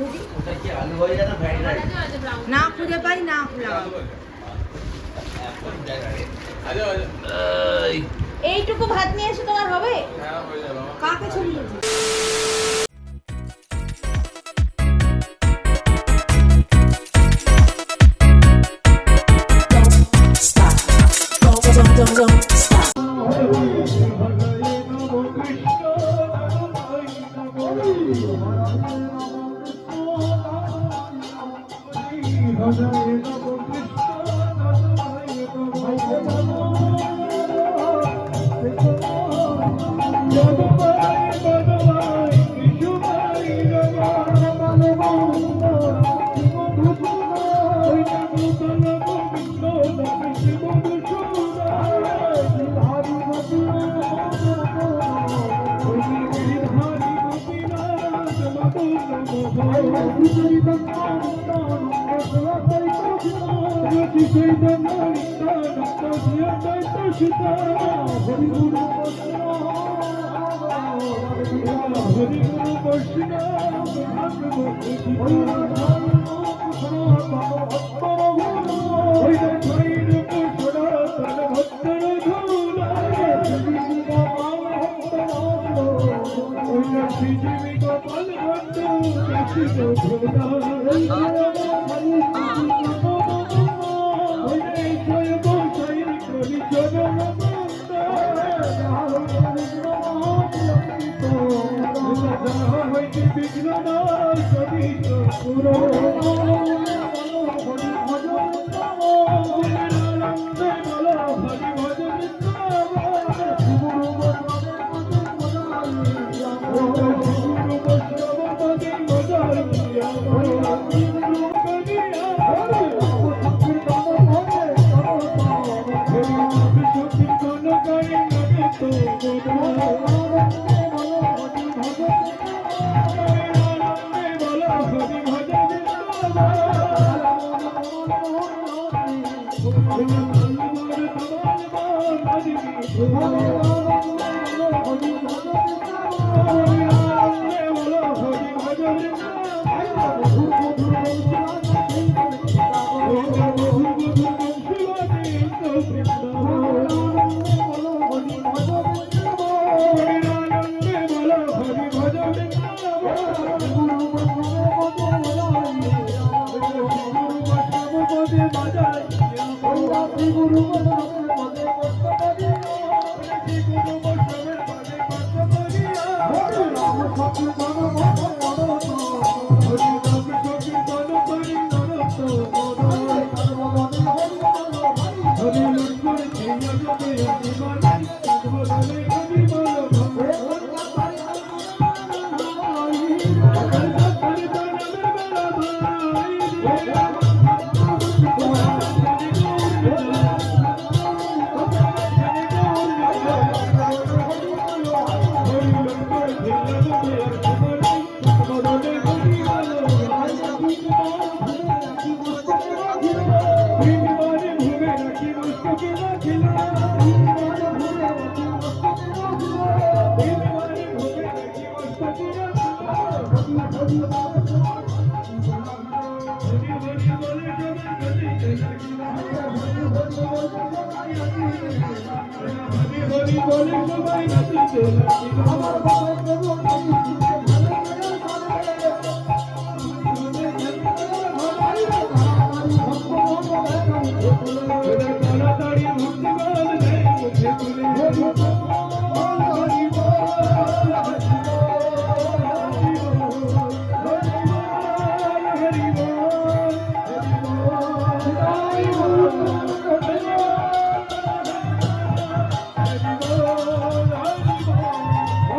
খুঁজি না খুঁজে পাই না এইটুকু ভাত নিয়ে এসে তোমার হবে কাকে ছবি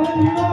Hare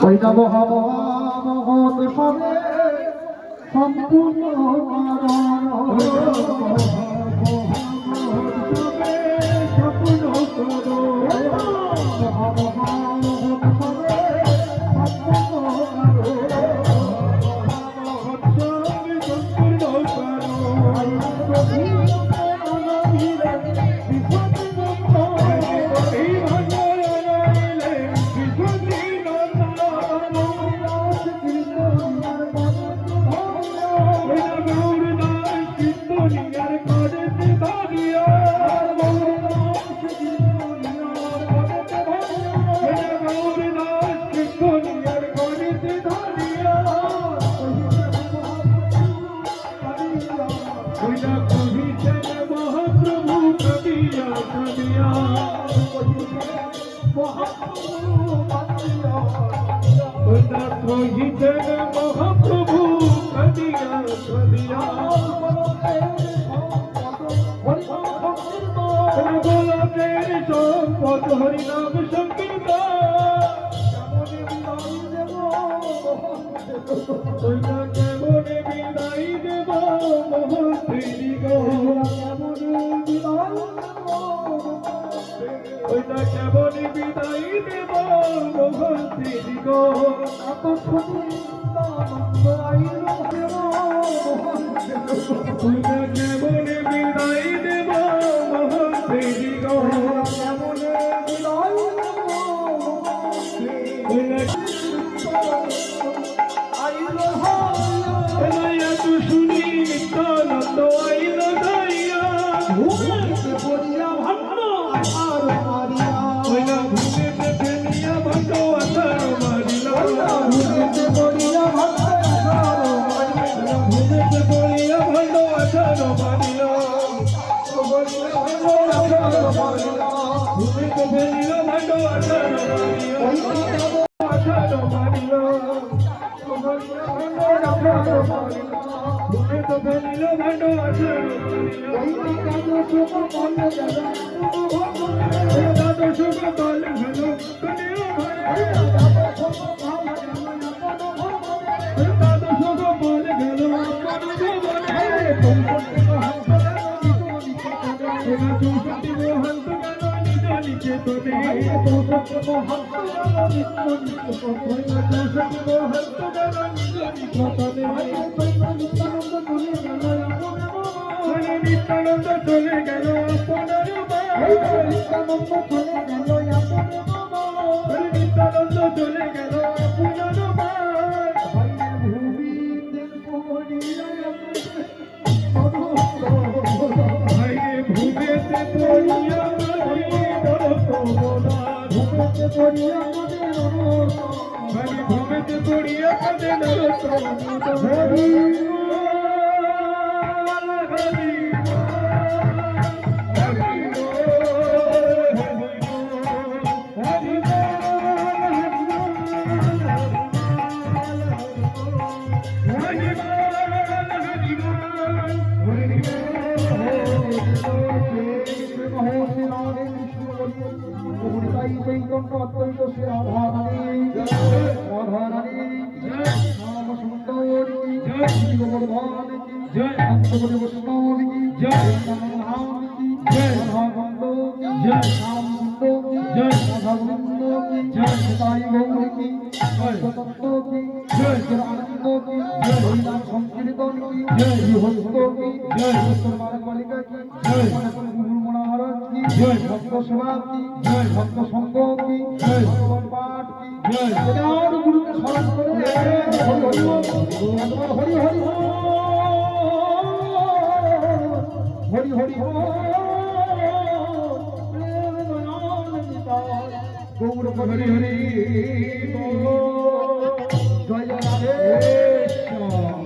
ওইটা মহামহৎ সবে সম্পূর্ণ মহাপ্রভু সম্পদ হরিনাম সংকীর্তন কেমনে বিদায় দেব মহত্রী গো কেমনে বিদায় দেব মহত্রী গো কেমনে বিদায় দেব মহত্রী গো শুনি নিত্যানন্দ আইল ধাইয়া ঘুমেতে ফেলিয়া ভণ্ড আধার মারিল ঘুমেতে ফেলিয়া ভণ্ড আধার মারিল ঘুমেতে পড়িয়া ভণ্ড আধার মারিল ঘুমেতে ফেলিয়া ভণ্ড আধার মারিল তো ফেলিল ভাণ্ড আছে দাদা সুখ বল ভালো দাদা সুখ বল গেল নিত্যানন্দ চলে গেল আপনার নিত্যানন্দ চলে গেল আপনার ভূমিতে পড়িয়া ভূমিতে পড়িয়া কাঁদেন হরি গৌরতাই চৈতন্য অদ্বৈত শ্রী রাধারানী রাধারানী শ্যাম সুন্দর কি গোবর্ধন কি অন্তর্গত বৈষ্ণব কি রাম কি রাধাকান্ত কি শ্যাম সুন্দর কি রাধাবৃন্দ কি তাই গৌর কি তত্ত্ব কি আনন্দ কি হরিনাম সংকীর্তন কি হস্ত কি মালিকা কি গুরু মহারাজ কি ভক্ত সেবা কি ভক্ত সঙ্গ কি ভগবান পাঠ কি এটার গুরুকে স্মরণ করে হরি হরি হরি হরি গৌর হরি হরি জয় রাধে শ্যাম।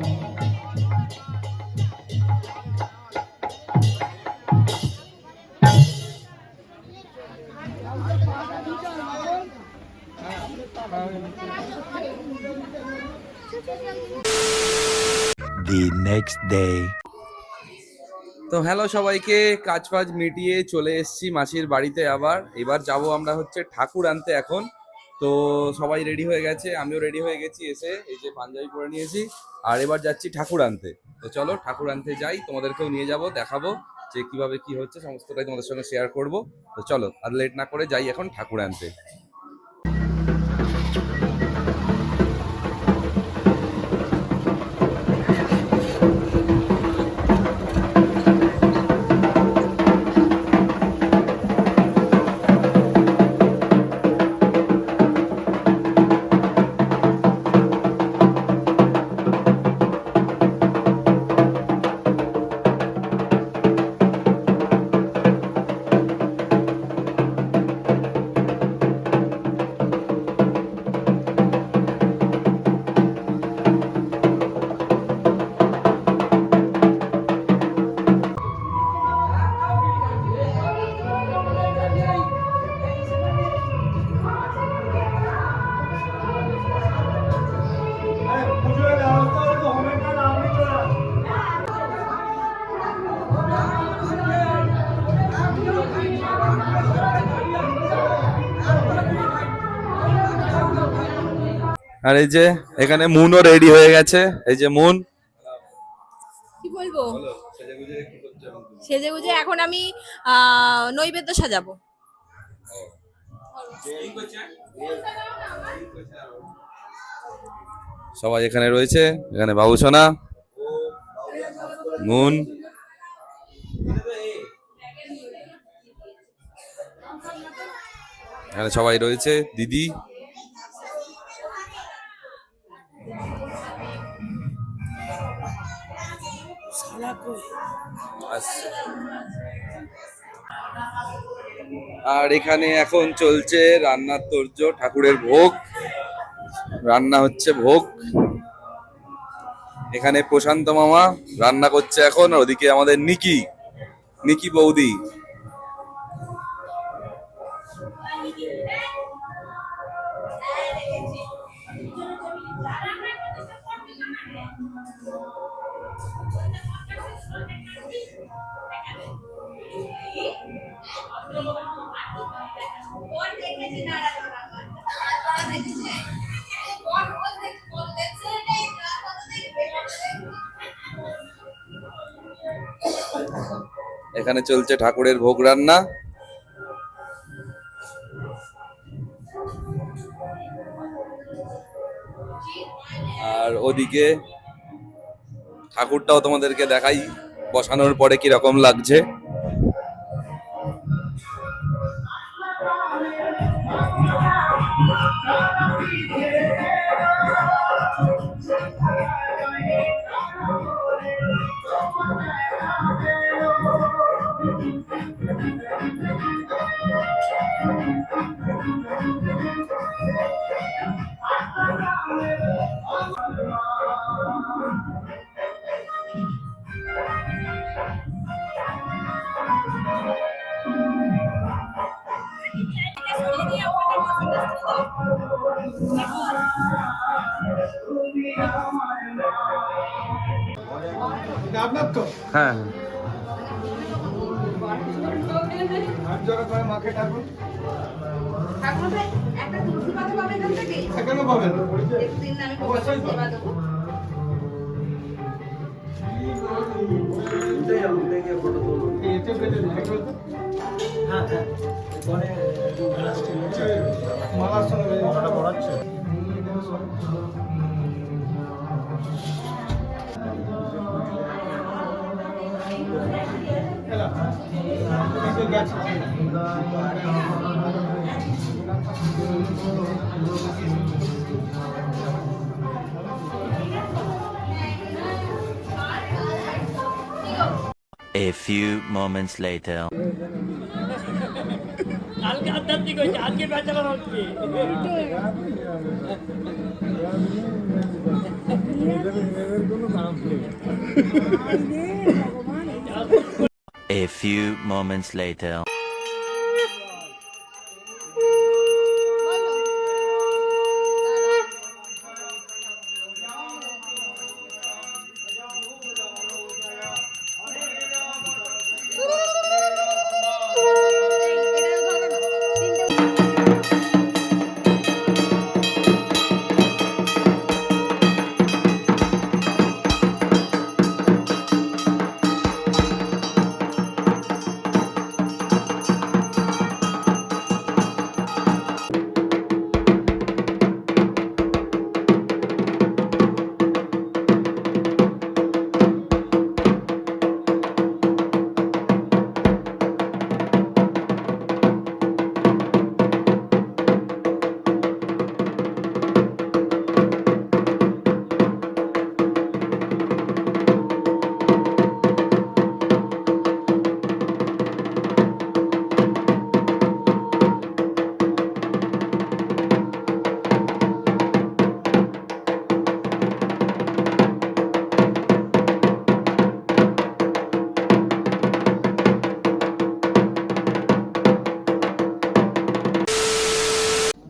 The next day. তো হ্যালো সবাইকে, কাজ ফাজ মিটিয়ে চলে এসেছি মাসির বাড়িতে। এবার যাব আমরা হচ্ছে ঠাকুর আনতে এখন। তো সবাই রেডি হয়ে গেছে, আমিও রেডি হয়ে গেছি, এসে এই যে পাঞ্জাবি পরে নিয়েছি। আর এবার যাচ্ছি ঠাকুর আনতে। তো চলো ঠাকুর আনতে যাই, তোমাদেরকেও নিয়ে যাব, দেখাবো যে কিভাবে কি হচ্ছে, সমস্তটাই তোমাদের সঙ্গে শেয়ার করব। তো চলো আর লেট না করে যাই এখন ঠাকুর আনতে। আর এই যে এখানে মুনও রেডি হয়ে গেছে, এই যে মুন। কি বলবো, সেজেগুজে এখন আমি নৈবেদ্য সাজাবো। সবাই এখানে রয়েছে, এখানে বাবু সোনা, মুন, এখানে সবাই রয়েছে, দিদি। আর এখানে এখন চলছে রান্নার তোড়জোড়, ঠাকুরের ভোগ রান্না হচ্ছে, ভোগ। এখানে প্রশান্ত মামা রান্না করছে এখন, আর ওদিকে আমাদের নিকি বৌদি। এখানে চলছে ঠাকুরের ভোগ রান্না। আর ওদিকে ঠাকুরটাও তোমাদেরকে দেখাই বসানোর পরে কি রকম লাগছে। আপনার তো হ্যাঁ, হাত জোড়া করে মাকে ডাকুন। ঠাকুরমশাই, একটা তুলসী পাতা পাবে এখান থেকে? কেন পাবেন? একটু দিন না, আমি অবশ্যই পাবেন। সেবা দেবো। এতে বেঁধে দিন, একটু তো। মালার সঙ্গে বেঁধে দিন। এলা, এই যে গেছে। A few moments later. কালকে আধ্যাত্মিক হয়েছে, আজকে বেচারা হচ্ছে। A few moments later.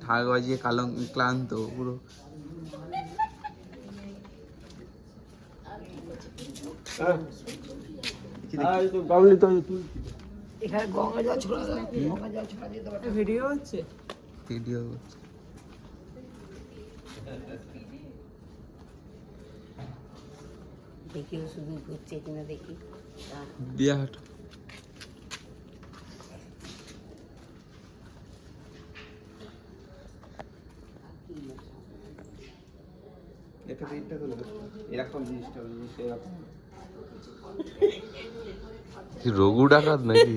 ঢাক বাজিয়ে ক্লান্ত পুরো। এখানে গঙ্গা জল ছোড়া যায়, গঙ্গা জল ছোড়া দিয়ে দেবো। ভিডিও হচ্ছে? ভিডিও দেখি ও শুধু ঘুরছে কিনা দেখি। দিয়া হাট। রঘু ডাকাত নাকি?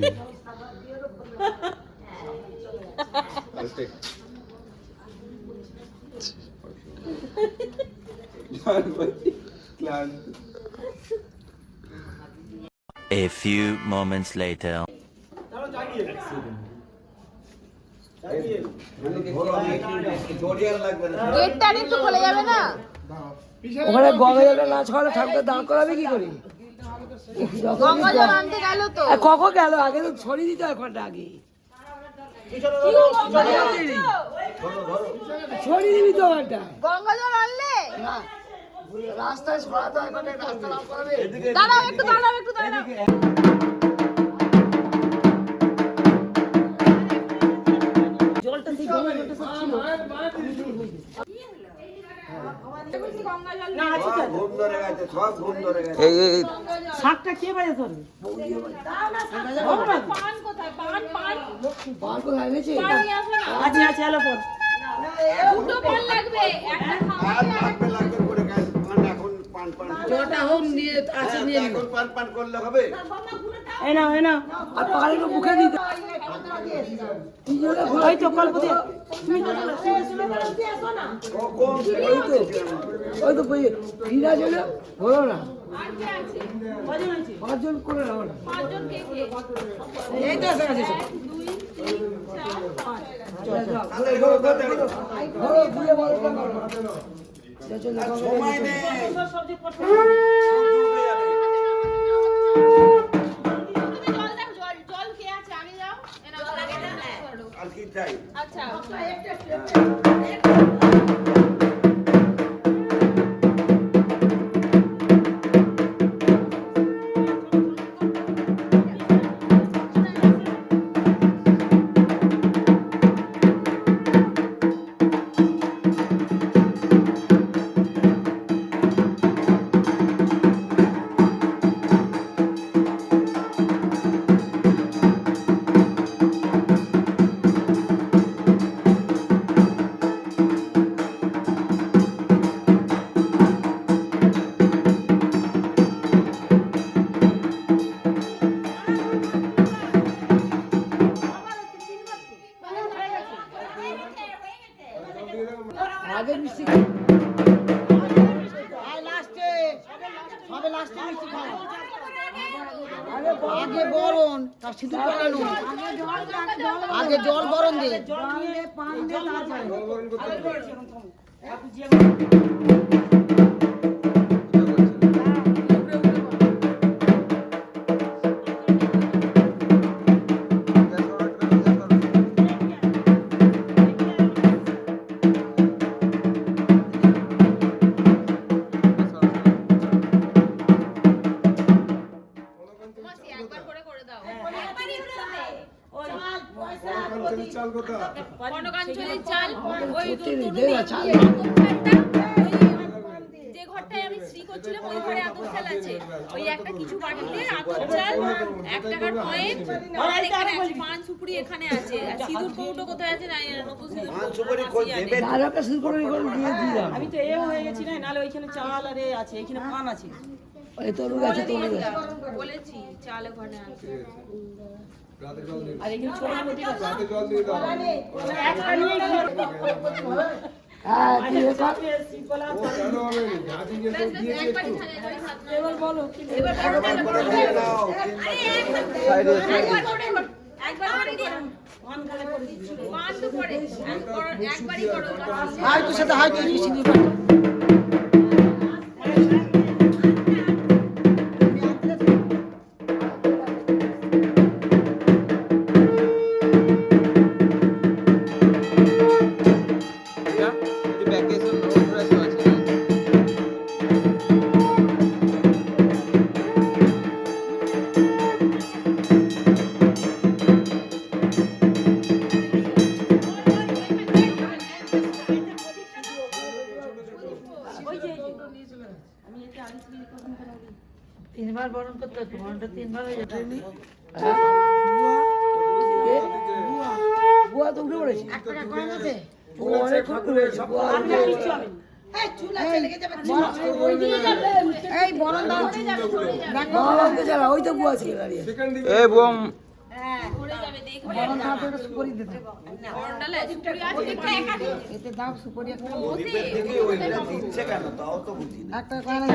A few moments later. গেটটা একটু খুলে যাবে না? ওখানে গঙ্গা জলটা না ছড়ালে ঠাকুরটা দাঁড় করাবে কি করে? গঙ্গা জল আনতে গেল তো। কখন গেল? আগে তো ছড়িয়ে দিতে হয় ঘন্টা আগে। ছড়িয়ে দিবি তো ঘন্টা। গঙ্গা জল আনলে? না, রাস্তায় ছড়াতে হয় ঘন্টা, রাস্তা না করাবে। দাঁড়াও একটু, দাঁড়াও একটু, দাঁড়াও। জলটা সেই গঙ্গা জলটা সব ছিল। না, আছে তো। এই শাকটা কে বাজে তোর? পান কোথায়? পান, পান। বার করে এনেছে? পান নিয়ে আসো না। আছে, আছে, এলো ফোন। দুটো পান লাগবে, একটা খাওয়া জলটা হোক নিয়ে আছে নিয়ে নিবো। এই নাও, এই নাও। আর পাখাটা একটু মুখে দিতে। ওই তো কল্প দিয়ে। ওই তো ভিড়া জলে হলো না। পাঁচজন করে নাও না। পাঁচজন কে কে? এই তো এসে গেছে সব। 2, 3, 4, 5। ধরো, ঘুরে বলো তো করো। চলো, সময় নেই। তুমি জল দাও, জল কে আছে? আগে যাও। এনাও লাগে না। আর কি চাই? আচ্ছা। আগে মিষ্টি লাস্টে সবে লাস্টে মিষ্টি খাও আগে বরণ তার সিঁদুর পরানো আগে জল বরণ দে একবার করে করে দাও চাল কথা কনকাঞ্চলির চাল ওই যে ঘরটায় আমি শ্রী করছিলাম ওই ঘরে আতপ চাল আছে ওই একটা কিছু বাটিতে আতপ চাল 1 টাকার কয়েন আর এখানে আছে পান সুপুরি এখানে আছে আর সিঁদুর কৌটো কোথায় আছে না নতুন সিঁদুর পান সুপুরি কই দেবে দাদাকে সিঁদুর করে দিয়ে দিলাম আমি তো এও হয়ে গেছি না নালে ওইখানে চাল আর এ আছে এখানে পান আছে ওই তরুণ আছে তরুণ বলেছি চাল ওখানে আছে রাতে জল দিয়ে আর এখানে ছোট মোটি আছে রাতে জল দিয়ে দাও একটা নিয়ে গেল হ্যাঁ দিয়ে কর সিকলা ও কেন হবে যা দিয়ে তো দিয়েছি একটু এবার বলো কি এবার একবার করে দিও পান খালে করে দিবি পান তো পড়ে একবারই করো হাই তো সাথে হাই তো সিঁদুর পর তিনবার বরণ করতে হতো বরণটা তিনবার হয়ে যেত বুয়া তো উঠে পড়েছে এই বরণ দাও ওই তো বুয়া ছিল দাঁড়িয়ে পড়ে যাবে দেখো বরণ দাও তো একটা সুপারি দিতে বরণডালে সুপুরি আছে একটা এতে দাও সুপারি একটা ওতে একটা কয়না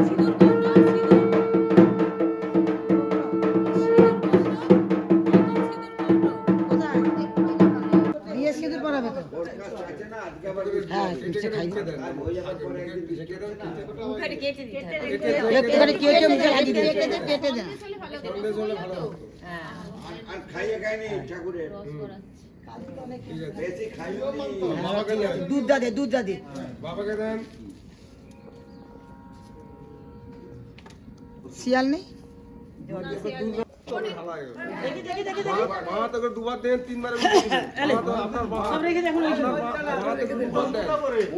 সিঁদুর কৌটো সিঁদুর দিয়ে সিঁদুর পরাবে তো হ্যাঁ মিষ্টি খাই মুখে কেটে দিতে একটুখানি কেটে মুখে লাগিয়ে দিয়ে কেটে দেন সন্দেশ হলে ভালো হতো আর খাইয়ে খাইনি ঠাকুরের বেশি খাইও নি বাবাকে দেন দুধ দা দে বাবাকে দেন শিয়াল নেই মা তোকে দুবার দেন তিনবার মা তো আপনার সব রেখে দেখুন মা তোকে দুবার দেন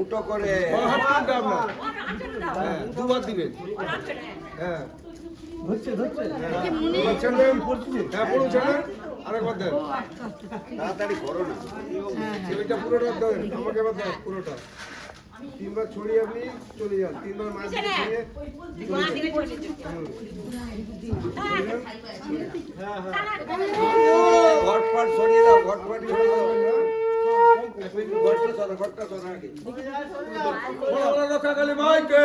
উটো করে হাত তিনটা আপনার হ্যাঁ দুবার দিবেন হ্যাঁ ছেড়ে হ্যাঁ পড়ুন ছেড়ে আরেকবার দেন তাড়াতাড়ি করো না ছেলেটা পুরোটা দেন আমাকে এবার দেন পুরোটা তিনবার ছড়িয়ে আপনি চলে যান তিনবার মাছ ছড়িয়ে ঘটপট সরিয়ে দাও ঘটপট সরিয়ে দাও ঘটটা সরা ঘটটা সরা আগে রক্ষা কালী মাইকে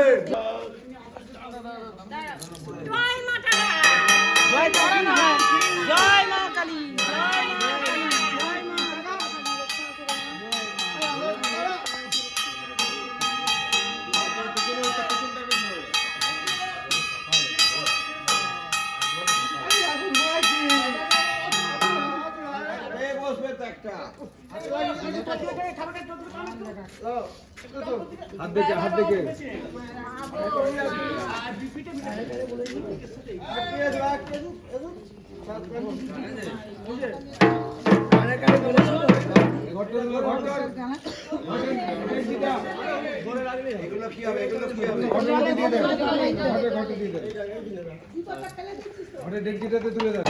জয় তারা না জয় মা কালী জয় মা কালী বসবে তো একটা হাত দেখে হাত দেখে এগুলো কি হবে এগুলো কি হবে ঘটে ডেকচিটাতে তুলে দেন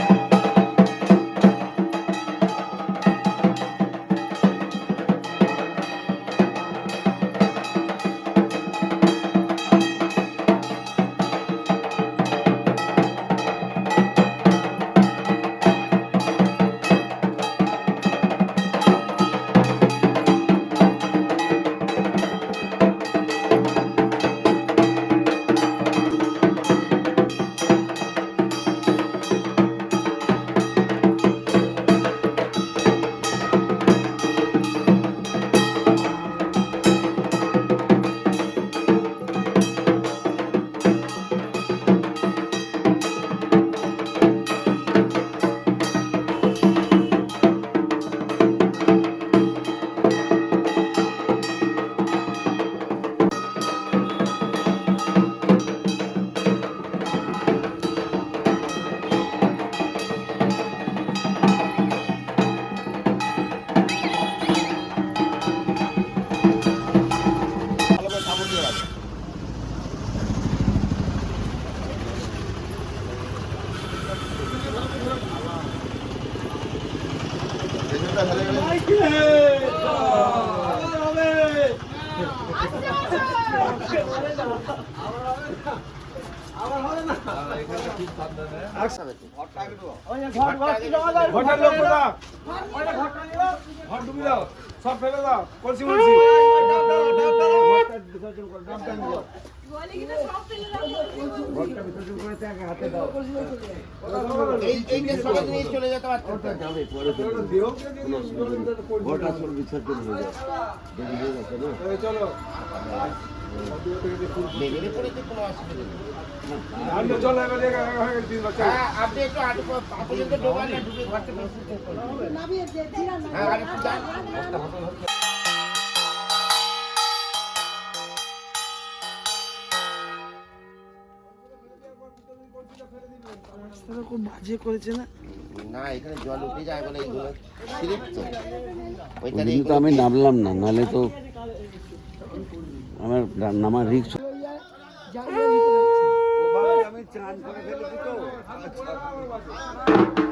ঘরটার লোক কোথা? ঘর ডুবি দাও, সব ফেলে দাও, কলসি মলসি। ঘরটা বিসর্জন করো, ডাবটা নিয়ে যাও। ঘরটা বিসর্জন করে তাকে হাতে দাও। এইটা সবাই নিয়ে চলে যেতে পারতো। ঘরটা সব বিসর্জন হয়ে যাবে। তবে চলো। বেরিয়ে পড়েছে কোনো অসুবিধা নেই। আমরা চলো এবার হয়ে গেছে 3 বছর। হ্যাঁ, আপনি একটু আটু পর্যন্ত ঢোকান না, ঢুকে ঘরটা বিসর্জন করুন। হ্যাঁ, আর একটু যান। খুব বাজে করেছে না? না, এখানে জল উঠে যায় বলে এইগুলো স্লিপ তো। ওই তো আমি নামলাম না, নালে তো আমার নামার রিস্ক। ও ভাই আমি চান করে ফেলেছি তো। আচ্ছা